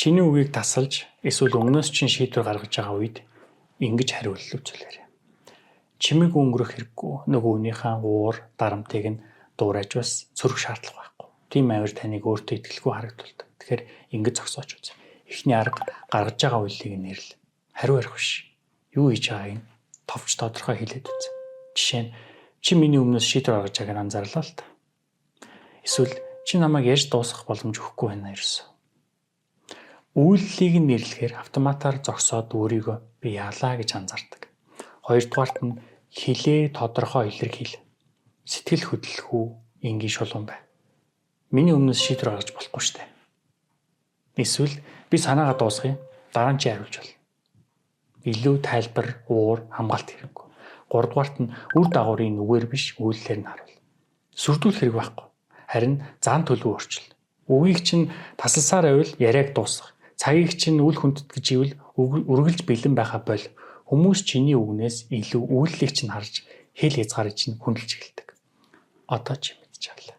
чиний үгийг тасалж эсвэл өмнөөс чинь шийдвэр гаргаж байгаа үед ингэж хариулт үзүүлээрэй. Чимэг өнгөрөх хэрэггүй. Нөгөө хүнийхээ уур, дарамтыг нь дуурайж бас сөрөх шаардлага байхгүй. Тийм авир таныг өөртөө итгэлгүй харагдуулдаг. Тэгэхээр ингэж зогсооч үз. Эхний арга гаргаж байгаа үйлийг нэрл. Хариу ярих биш. Юу хийж байгааг нь товч тодорхой хэлээд үз. Жишээ нь чи миний өмнөөс шийдвэр гаргаж байгааг анзаарлаа л та. Эсвэл чи намайг ярьж дуусгах боломж өгөхгүй байна ерөөсөө. Үйллийг нь нэрлэхээр автоматар зогсоод өөрийгөө би яалаа гэж анзаардаг. Хоёрдугаарт нь хэлээ тодорхой илэрхийл. Сэтгэл хөдлөлгүй энгийн шулуун бай. Миний өмнөөс шийдвэр гаргаж болохгүй штэ. Эсвэл би санаагаа дуусгая. Дараа нь чи хариулж болно. Илүү тайлбар, уур, хамгаалт хэрэггүй. Гуравдугаарт нь үр дагаврын үгээр биш үйлдэлээр нь харуул. Сүрдүүлэх хэрэг байхгүй. Харин зан төлөв өөрчил. Үгийг чинь тасалсаар байвал яриаг дуусгах. Цагийг чинь үл хүндэтгэж ивэл үргэлж бэлэн байхаа бол хүмүүс чиний үгнээс илүү үйллийг чинь харж хэл хязгаарыг чинь хүндэлж эхэлдэг. Одоо чи мэдчихлээ.